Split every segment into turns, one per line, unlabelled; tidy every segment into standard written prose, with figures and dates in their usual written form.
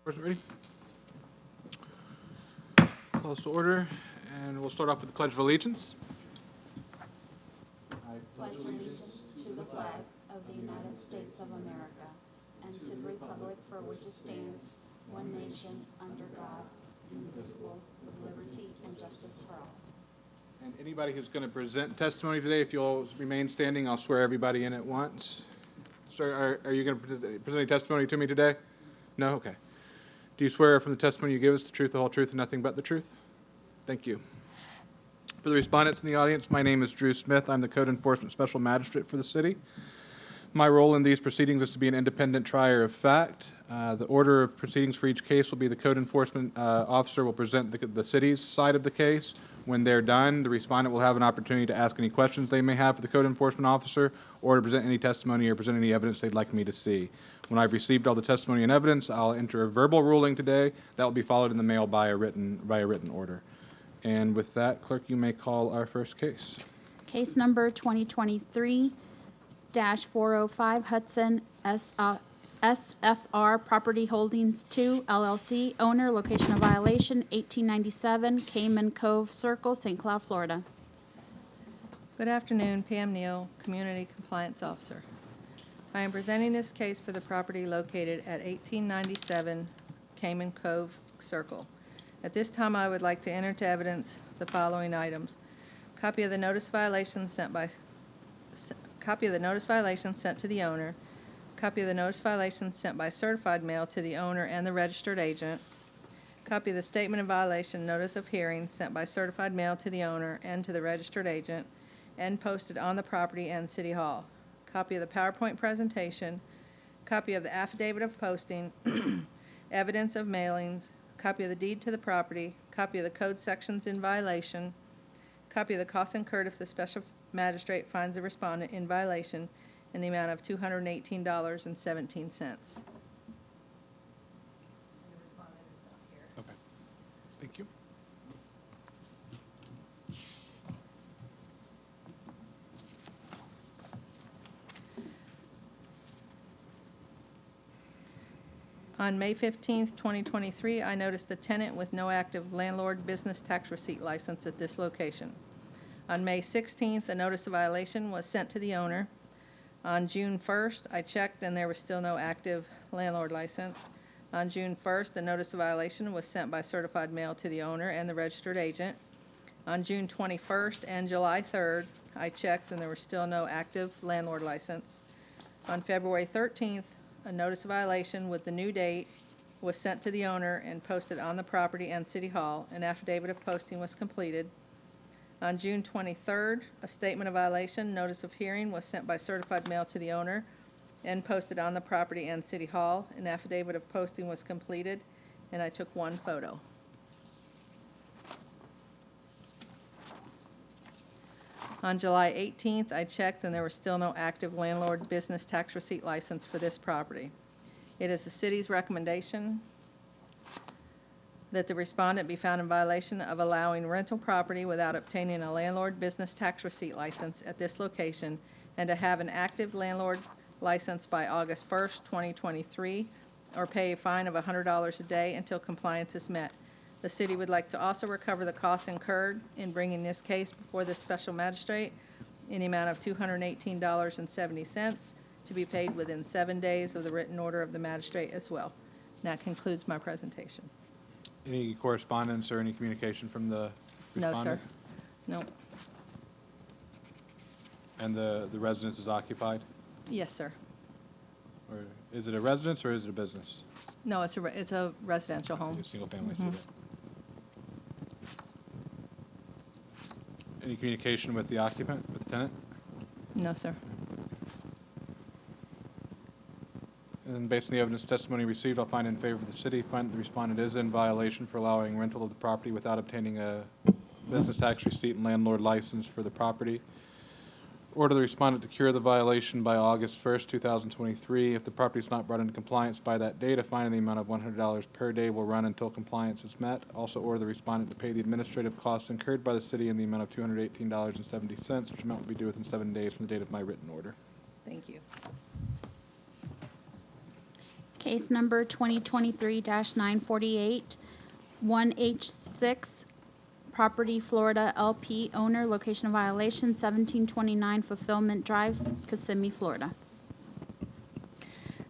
Person ready? Call to order, and we'll start off with the Pledge of Allegiance.
Pledge allegiance to the flag of the United States of America and to the republic for which it stands, one nation, under God, indivisible, with liberty and justice for all.
And anybody who's going to present testimony today, if you'll remain standing, I'll swear everybody in at once. Sir, are you going to present any testimony to me today? No? Okay. Do you swear from the testimony you give us the truth, the whole truth, and nothing but the truth? Thank you. For the respondents in the audience, my name is Drew Smith. I'm the Code Enforcement Special Magistrate for the city. My role in these proceedings is to be an independent trier of fact. The order of proceedings for each case will be the Code Enforcement Officer will present the city's side of the case. When they're done, the respondent will have an opportunity to ask any questions they may have for the Code Enforcement Officer or to present any testimony or present any evidence they'd like me to see. When I've received all the testimony and evidence, I'll enter a verbal ruling today. That will be followed in the mail by a written order. And with that, Clerk, you may call our first case.
Case number 2023-405 Hudson SFR Property Holdings II LLC, owner, location of violation 1897 Cayman Cove Circle, St. Cloud, Florida.
Good afternoon, Pam Neal, Community Compliance Officer. I am presenting this case for the property located at 1897 Cayman Cove Circle. At this time, I would like to enter into evidence the following items. Copy of the notice violation sent to the owner. Copy of the notice violation sent by certified mail to the owner and the registered agent. Copy of the statement of violation notice of hearing sent by certified mail to the owner and to the registered agent and posted on the property and City Hall. Copy of the PowerPoint presentation, copy of the affidavit of posting, evidence of mailings, copy of the deed to the property, copy of the code sections in violation, copy of the costs incurred if the special magistrate finds the respondent in violation in the amount of $218.17.
Okay. Thank you.
On May 15th, 2023, I noticed a tenant with no active landlord business tax receipt license at this location. On May 16th, a notice of violation was sent to the owner. On June 1st, I checked and there was still no active landlord license. On June 1st, the notice of violation was sent by certified mail to the owner and the registered agent. On June 21st and July 3rd, I checked and there was still no active landlord license. On February 13th, a notice of violation with the new date was sent to the owner and posted on the property and City Hall. An affidavit of posting was completed. On June 23rd, a statement of violation, notice of hearing, was sent by certified mail to the owner and posted on the property and City Hall. An affidavit of posting was completed, and I took one photo. On July 18th, I checked, and there was still no active landlord business tax receipt license for this property. It is the city's recommendation that the respondent be found in violation of allowing rental property without obtaining a landlord business tax receipt license at this location and to have an active landlord license by August 1st, 2023, or pay a fine of $100 a day until compliance is met. The city would like to also recover the costs incurred in bringing this case before the special magistrate in the amount of $218.70 to be paid within 7 days of the written order of the magistrate as well. And that concludes my presentation.
Any correspondence or any communication from the respondent?
No, sir. No.
And the residence is occupied?
Yes, sir.
Or is it a residence or is it a business?
No, it's a residential home.
A single family, so that- Any communication with the occupant, with the tenant?
No, sir.
And then based on the evidence testimony received, I'll find in favor of the city, find that the respondent is in violation for allowing rental of the property without obtaining a business tax receipt and landlord license for the property. Order the respondent to cure the violation by August 1st, 2023. If the property is not brought into compliance by that date, a fine in the amount of $100 per day will run until compliance is met. Also order the respondent to pay the administrative costs incurred by the city in the amount of $218.70, which amount will be due within 7 days from the date of my written order.
Thank you.
Case number 2023-948, 1H6 Property Florida LP owner, location of violation 1729 Fulfillment Drive, Kissimmee, Florida.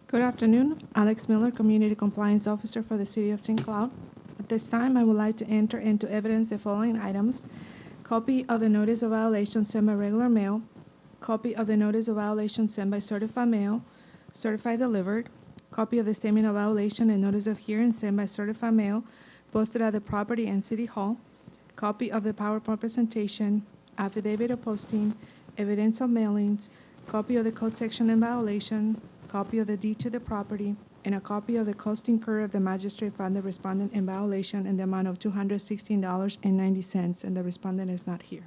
Good afternoon. Alex Miller, Community Compliance Officer for the City of St. Cloud. At this time, I would like to enter into evidence the following items: copy of the notice of violation sent by regular mail, copy of the notice of violation sent by certified mail, certified delivered, copy of the statement of violation and notice of hearing sent by certified mail, posted at the property and City Hall, copy of the PowerPoint presentation, affidavit of posting, evidence of mailings, copy of the code section in violation, copy of the deed to the property, and a copy of the cost incurred if the magistrate found the respondent in violation in the amount of $216.90, and the respondent is not here.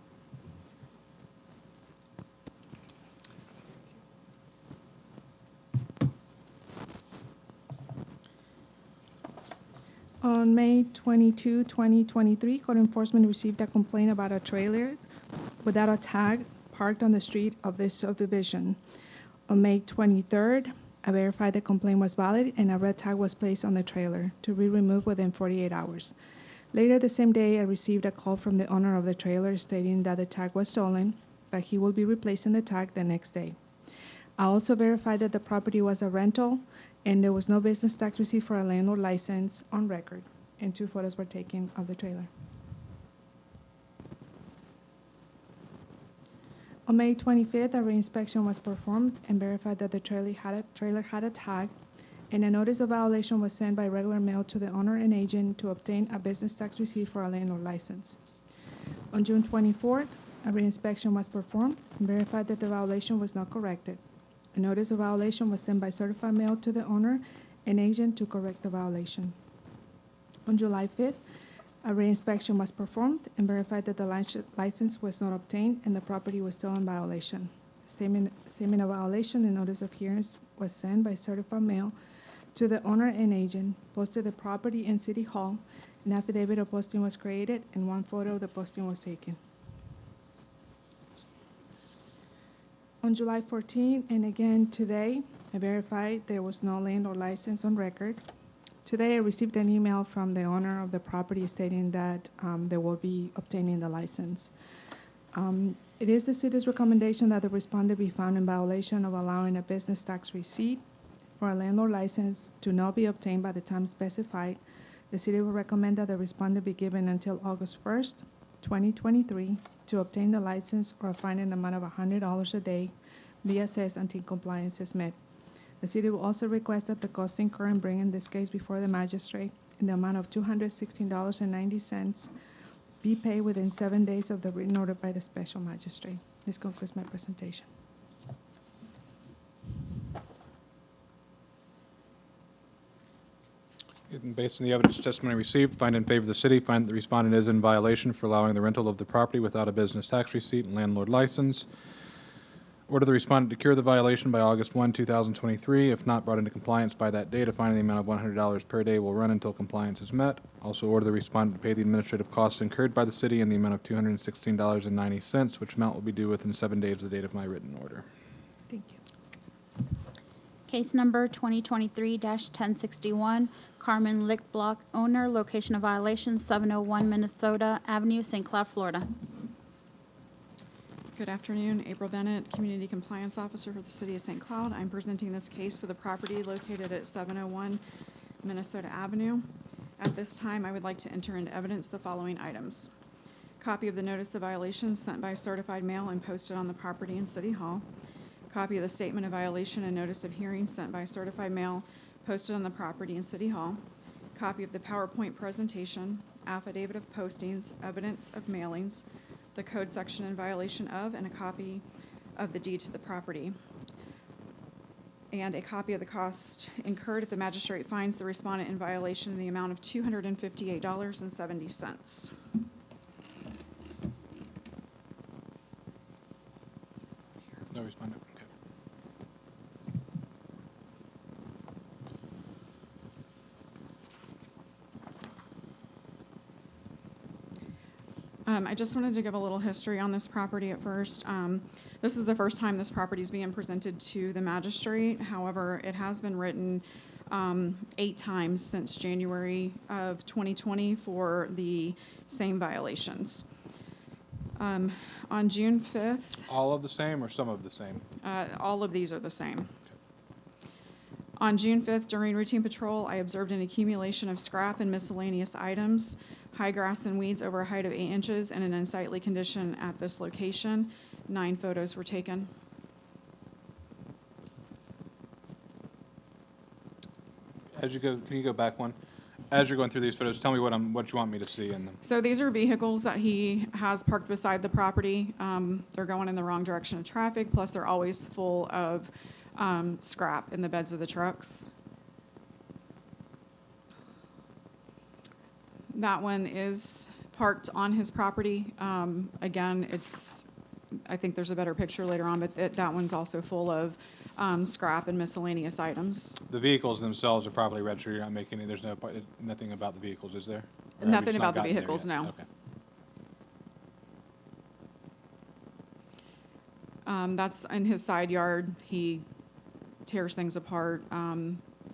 On May 22, 2023, code enforcement received a complaint about a trailer without a tag parked on the street of this subdivision. On May 23rd, I verified the complaint was valid and a red tag was placed on the trailer to be removed within 48 hours. Later the same day, I received a call from the owner of the trailer stating that the tag was stolen, but he will be replacing the tag the next day. I also verified that the property was a rental and there was no business tax receipt for a landlord license on record, and 2 photos were taken of the trailer. On May 25th, a reinspection was performed and verified that the trailer had a tag, and a notice of violation was sent by regular mail to the owner and agent to obtain a business tax receipt for a landlord license. On June 24th, a reinspection was performed and verified that the violation was not corrected. A notice of violation was sent by certified mail to the owner and agent to correct the violation. On July 5th, a reinspection was performed and verified that the license was not obtained and the property was still in violation. Statement of violation and notice of hearings was sent by certified mail to the owner and agent, posted the property in City Hall, an affidavit of posting was created, and 1 photo of the posting was taken. On July 14, and again today, I verified there was no landlord license on record. Today, I received an email from the owner of the property stating that they will be obtaining the license. It is the city's recommendation that the respondent be found in violation of allowing a business tax receipt for a landlord license to not be obtained by the time specified. The city will recommend that the respondent be given until August 1st, 2023, to obtain the license, or a fine in the amount of $100 a day be assessed until compliance is met. The city will also request that the cost incurred in bringing this case before the magistrate in the amount of $216.90 be paid within 7 days of the written order by the special magistrate. This concludes my presentation.
Based on the evidence testimony received, find in favor of the city, find that the respondent is in violation for allowing the rental of the property without a business tax receipt and landlord license. Order the respondent to cure the violation by August 1, 2023. If not brought into compliance by that date, a fine in the amount of $100 per day will run until compliance is met. Also order the respondent to pay the administrative costs incurred by the city in the amount of $216.90, which amount will be due within 7 days of the date of my written order.
Thank you.
Case number 2023-1061, Carmen Lichtblock, owner, location of violation 701 Minnesota Avenue, St. Cloud, Florida.
Good afternoon, April Bennett, Community Compliance Officer for the City of St. Cloud. I'm presenting this case for the property located at 701 Minnesota Avenue. At this time, I would like to enter into evidence the following items: copy of the notice of violation sent by certified mail and posted on the property in City Hall, copy of the statement of violation and notice of hearing sent by certified mail, posted on the property in City Hall, copy of the PowerPoint presentation, affidavit of postings, evidence of mailings, the code section in violation of, and a copy of the deed to the property, and a copy of the cost incurred if the magistrate finds the respondent in violation in the amount of $258.70.
No respondent, okay.
I just wanted to give a little history on this property at first. This is the first time this property is being presented to the magistrate. However, it has been written 8 times since January of 2020 for the same violations. On June 5th,
All of the same or some of the same?
all of these are the same. On June 5th, during routine patrol, I observed an accumulation of scrap and miscellaneous items, high grass and weeds over a height of 8 inches, and an unsightly condition at this location. 9 photos were taken.
As you go, can you go back one? As you're going through these photos, tell me what you want me to see in them.
So these are vehicles that he has parked beside the property. They're going in the wrong direction of traffic, plus they're always full of scrap in the beds of the trucks. That one is parked on his property. Again, I think there's a better picture later on, but that one's also full of scrap and miscellaneous items.
The vehicles themselves are properly registered. You're not making any, there's nothing about the vehicles, is there? Or have we
Nothing
just not
about the
gotten there
vehicles,
yet?
no.
Okay.
That's in his side yard. He tears things apart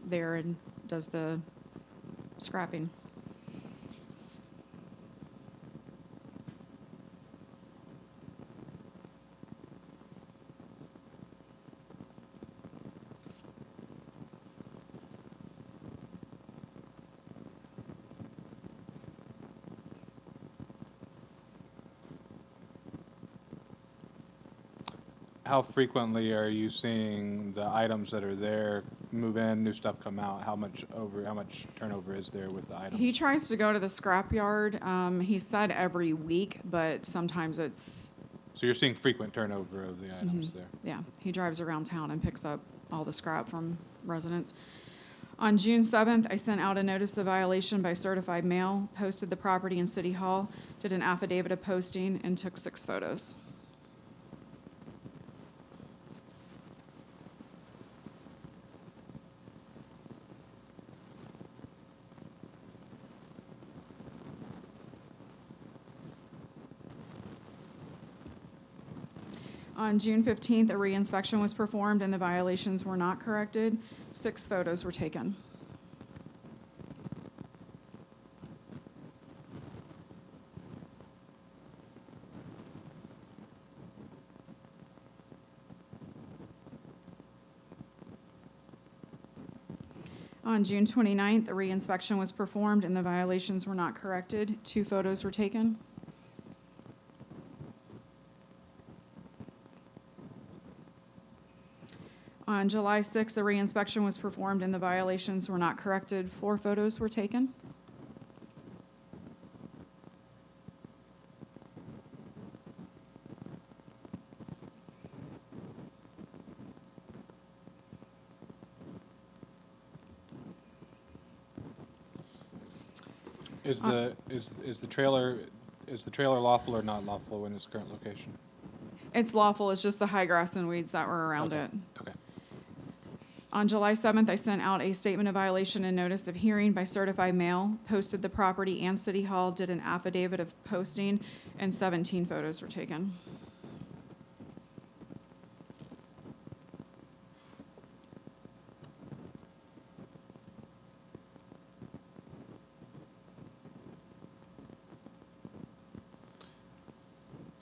there and does the scrapping.
How frequently are you seeing the items that are there move in, new stuff come out? How much turnover is there with the items?
He tries to go to the scrapyard. He said every week, but sometimes it's,
So you're seeing frequent turnover of the items there?
yeah, he drives around town and picks up all the scrap from residents. On June 7th, I sent out a notice of violation by certified mail, posted the property in City Hall, did an affidavit of posting, and took 6 photos. On June 15th, a reinspection was performed and the violations were not corrected. 6 photos were taken. On June 29th, a reinspection was performed and the violations were not corrected. 2 photos were taken. On July 6th, a reinspection was performed and the violations were not corrected. 4 photos were taken.
Is the trailer lawful or not lawful in its current location?
It's lawful, it's just the high grass and weeds that were around
Okay.
it.
Okay.
On July 7th, I sent out a statement of violation and notice of hearing by certified mail, posted the property and City Hall, did an affidavit of posting, and 17 photos were taken.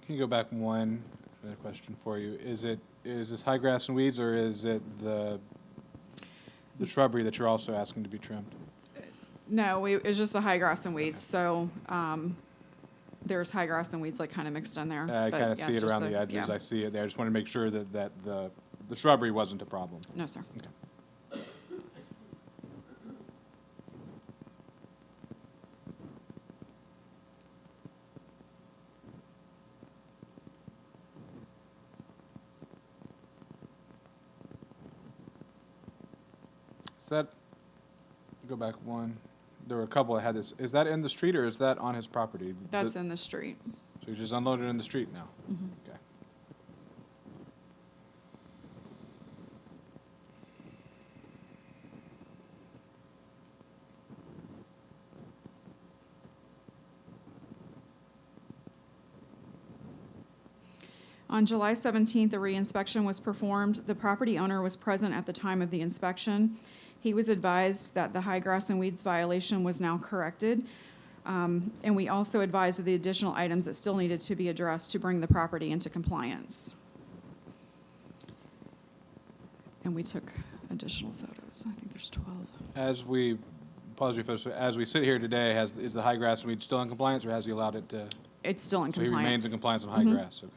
Can you go back one? Another question for you. Is this high grass and weeds, or is it the shrubbery that you're also asking to be trimmed?
No, it's just the high grass and weeds, so there's high grass and weeds like kind of mixed in there.
I
but
kind of
yeah,
see
it's
it
just
around the edges.
yeah.
I see it there. I just want to make sure that the shrubbery wasn't a problem.
No, sir.
Okay. Is that, go back one, there were a couple that had this, is that in the street or is that on his property?
That's in the street.
So you just unloaded in the street now? Okay.
On July 17th, a reinspection was performed. The property owner was present at the time of the inspection. He was advised that the high grass and weeds violation was now corrected. And we also advised of the additional items that still needed to be addressed to bring the property into compliance. And we took additional photos. I think there's 12.
As we, pause you folks, as we sit here today, is the high grass and weed still in compliance, or has he allowed it to?
It's still in
So he
compliance.
remains in compliance on high
Mhm.
grass, okay.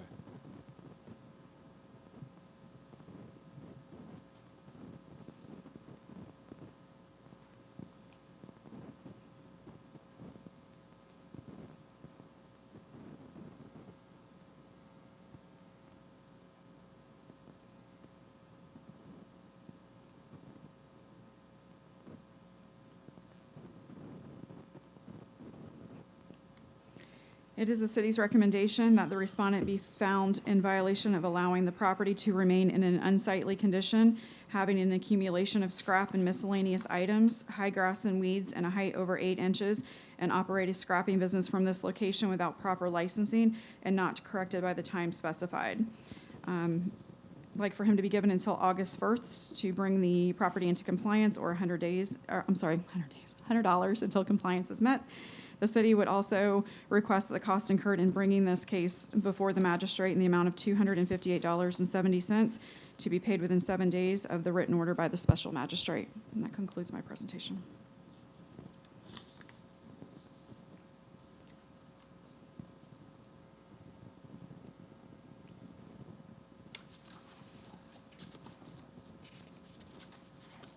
It is the city's recommendation that the respondent be found in violation of allowing the property to remain in an unsightly condition, having an accumulation of scrap and miscellaneous items, high grass and weeds, and a height over 8 inches, and operate a scrapping business from this location without proper licensing and not corrected by the time specified. Like for him to be given until August 1st to bring the property into compliance, or $100 until compliance is met. The city would also request that the cost incurred in bringing this case before the magistrate in the amount of $258.70 to be paid within 7 days of the written order by the special magistrate. And that concludes my presentation.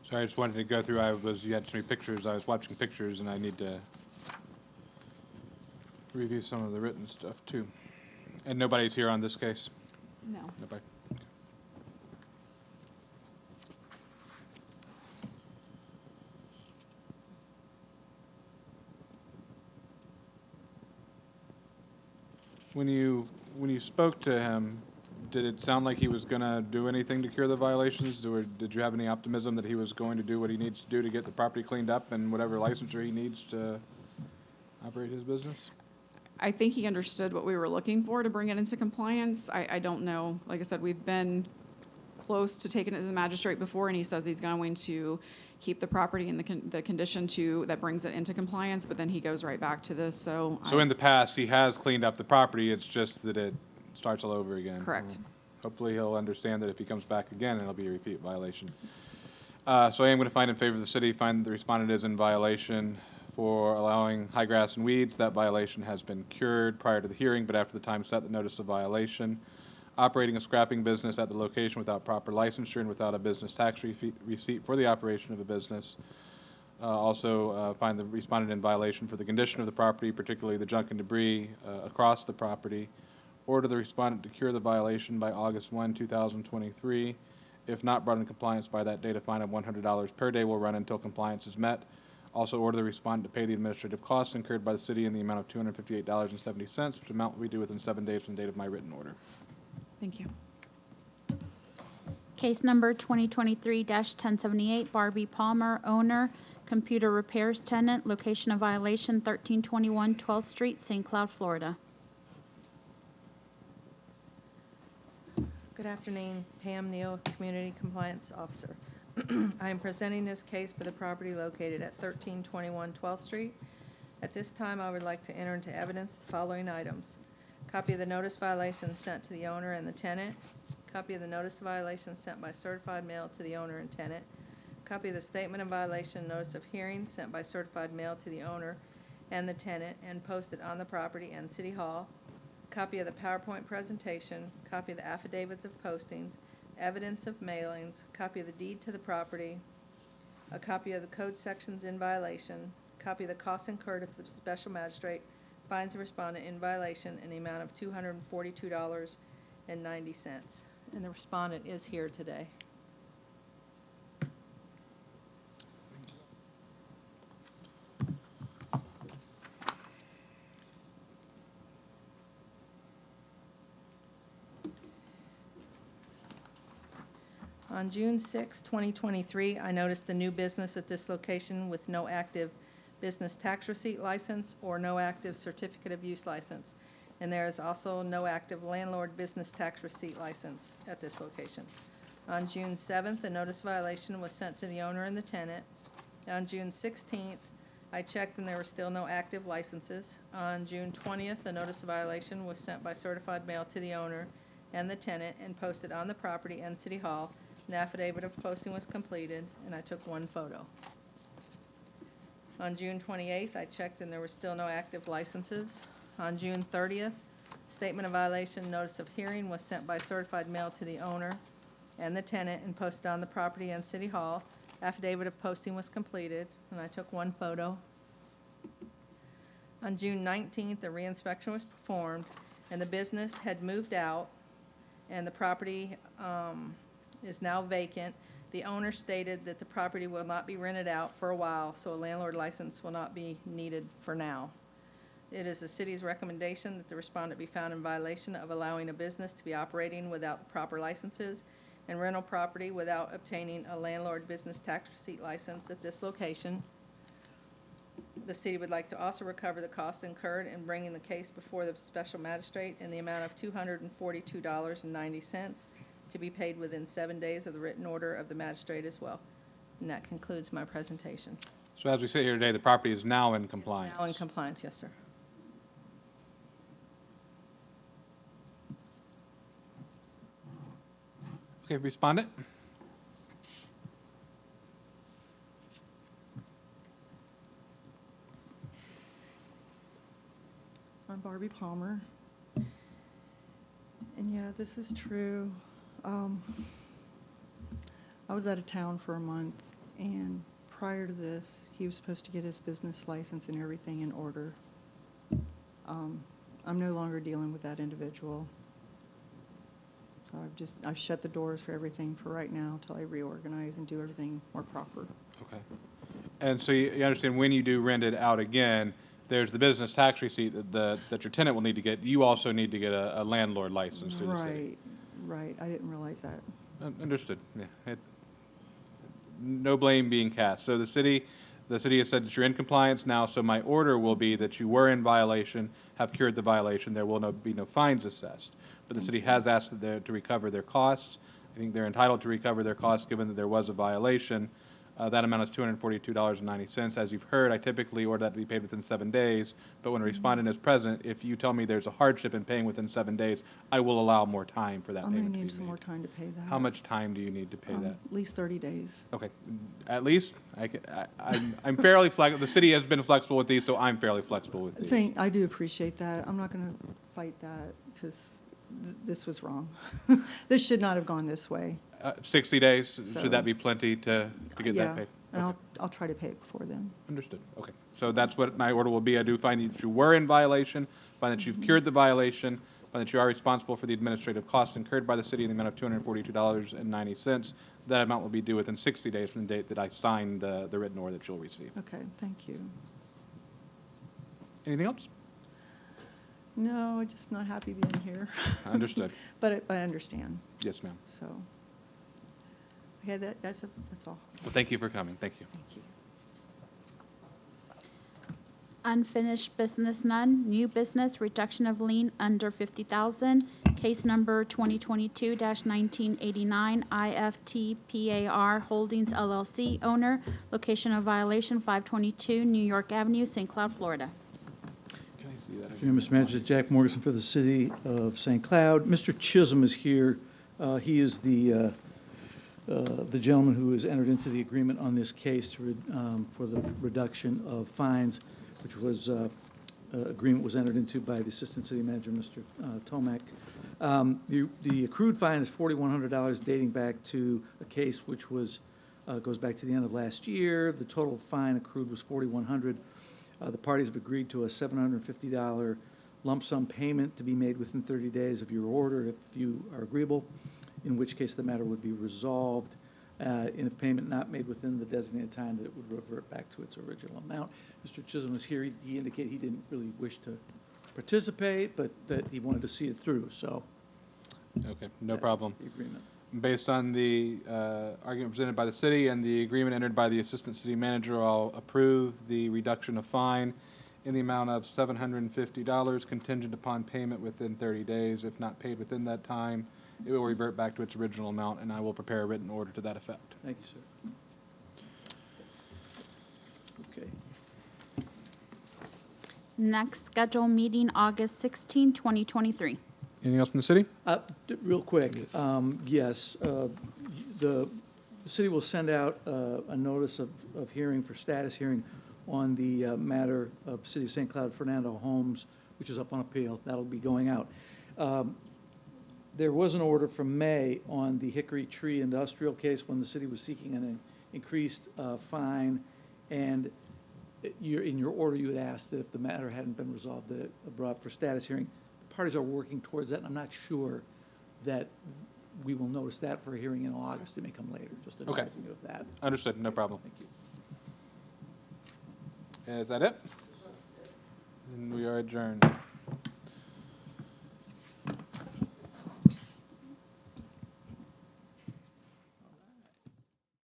Sorry, I just wanted to go through, you had so many pictures, I was watching pictures, and I need to review some of the written stuff, too. And nobody's here on this case?
No.
Nobody? Okay. When you spoke to him, did it sound like he was gonna do anything to cure the violations? Or did you have any optimism that he was going to do what he needs to do to get the property cleaned up and whatever licensure he needs to operate his business?
I think he understood what we were looking for to bring it into compliance. I don't know. Like I said, we've been close to taking it to the magistrate before, and he says he's going to keep the property in the condition that brings it into compliance, but then he goes right back to this, so.
So in the past, he has cleaned up the property, it's just that it starts all over again.
Correct.
Hopefully he'll understand that if he comes back again, it'll be a repeat violation. So I am gonna find in favor of the city, find the respondent is in violation for allowing high grass and weeds. That violation has been cured prior to the hearing, but after the time set, the notice of violation. Operating a scrapping business at the location without proper licensure and without a business tax receipt for the operation of a business. Also, find the respondent in violation for the condition of the property, particularly the junk and debris across the property. Order the respondent to cure the violation by August 1, 2023. If not brought in compliance by that date, a fine of $100 per day will run until compliance is met. Also, order the respondent to pay the administrative costs incurred by the city in the amount of $258.70, which amount will be due within 7 days from the date of my written order.
Thank you.
Case number 2023-1078, Barbie Palmer, owner, computer repairs tenant, location of violation 1321 12th Street, St. Cloud, Florida.
Good afternoon, Pam Neal, Community Compliance Officer. I am presenting this case for the property located at 1321 12th Street. At this time, I would like to enter into evidence the following items. Copy of the notice violation sent to the owner and the tenant. Copy of the notice of violation sent by certified mail to the owner and tenant. Copy of the statement of violation notice of hearing sent by certified mail to the owner and the tenant and posted on the property and City Hall. Copy of the PowerPoint presentation. Copy of the affidavits of postings. Evidence of mailings. Copy of the deed to the property. A copy of the code sections in violation. Copy of the costs incurred if the special magistrate finds the respondent in violation in the amount of $242.90. And the respondent is here today. On June 6, 2023, I noticed the new business at this location with no active business tax receipt license or no active certificate of use license. And there is also no active landlord business tax receipt license at this location. On June 7th, a notice violation was sent to the owner and the tenant. On June 16th, I checked and there were still no active licenses. On June 20th, a notice of violation was sent by certified mail to the owner and the tenant and posted on the property and City Hall. An affidavit of posting was completed, and I took one photo. On June 28th, I checked and there were still no active licenses. On June 30th, statement of violation, notice of hearing was sent by certified mail to the owner and the tenant and posted on the property and City Hall. Affidavit of posting was completed, and I took one photo. On June 19th, a reinspection was performed, and the business had moved out, and the property is now vacant. The owner stated that the property will not be rented out for a while, so a landlord license will not be needed for now. It is the city's recommendation that the respondent be found in violation of allowing a business to be operating without the proper licenses and rental property without obtaining a landlord business tax receipt license at this location. The city would like to also recover the costs incurred in bringing the case before the special magistrate in the amount of $242.90 to be paid within 7 days of the written order of the magistrate as well. And that concludes my presentation.
So as we sit here today, the property is now in compliance.
Now in compliance, yes, sir.
Okay, respondent?
I'm Barbie Palmer. And yeah, this is true. I was out of town for a month, and prior to this, he was supposed to get his business license and everything in order. I'm no longer dealing with that individual. So I've shut the doors for everything for right now until I reorganize and do everything more proper.
Okay. And so you understand when you do rent it out again, there's the business tax receipt that your tenant will need to get. You also need to get a landlord license through the city.
Right. I didn't realize that.
Understood. Yeah. No blame being cast. So the city has said that you're in compliance now, so my order will be that you were in violation, have cured the violation. There will be no fines assessed. But the city has asked to recover their costs. I think they're entitled to recover their costs given that there was a violation. That amount is $242.90. As you've heard, I typically order that to be paid within 7 days, but when a respondent is present, if you tell me there's a hardship in paying within 7 days, I will allow more time for that
I'm
payment
gonna
to be
need some more
made.
time to pay that.
How much time do you need to pay that?
At least 30 days.
Okay, at least, I'm fairly flexible. The city has been flexible with these, so I'm fairly flexible with these.
I do appreciate that. I'm not gonna fight that, because this was wrong. This should not have gone this way.
60 days,
So-
should that be plenty to get
Yeah,
that paid?
and
Okay.
I'll try to pay it before then.
Understood, okay. So that's what my order will be. I do find that you were in violation, find that you've cured the violation, find that you are responsible for the administrative costs incurred by the city in the amount of $242.90. That amount will be due within 60 days from the date that I sign the written order that you'll receive.
Okay, thank you.
Anything else?
No, just not happy being here.
Understood.
But I understand,
Yes, ma'am.
so. Okay, that's all.
Well, thank you for coming. Thank you.
Thank you.
Unfinished business, none. New business, reduction of lien under 50,000. Case number 2022-1989, IFTPAR Holdings LLC, owner, location of violation 522 New York Avenue, St. Cloud, Florida.
Can I see that?
Afternoon, Mr. Manager. Jack Morganson for the City of St. Cloud. Mr. Chisholm is here. He is the gentleman who has entered into the agreement on this case for the reduction of fines, which was, agreement was entered into by the Assistant City Manager, Mr. Tomac. The accrued fine is $4,100 dating back to a case which was, goes back to the end of last year. The total fine accrued was $4,100. The parties have agreed to a $750 lump sum payment to be made within 30 days of your order if you are agreeable, in which case the matter would be resolved. And if payment not made within the designated time, that it would revert back to its original amount. Mr. Chisholm is here. He indicated he didn't really wish to participate, but that he wanted to see it through, so.
Okay, no
that's
problem.
the agreement.
Based on the argument presented by the city and the agreement entered by the Assistant City Manager, I'll approve the reduction of fine in the amount of $750 contingent upon payment within 30 days. If not paid within that time, it will revert back to its original amount, and I will prepare a written order to that effect.
Thank you, sir. Okay.
Next scheduled meeting, August 16, 2023.
Anything else from the city?
Real quick, yes, the city will send out a notice of hearing for status hearing on the matter of City of St. Cloud Fernando Homes, which is up on appeal. That'll be going out. There was an order from May on the Hickory Tree Industrial case when the city was seeking an increased fine, and in your order, you had asked that if the matter hadn't been resolved, that it brought for status hearing. The parties are working towards that, and I'm not sure that we will notice that for a hearing in August. It may come later, just
Okay.
advising you of that.
Understood, no problem.
Thank you.
Is that it? And we are adjourned.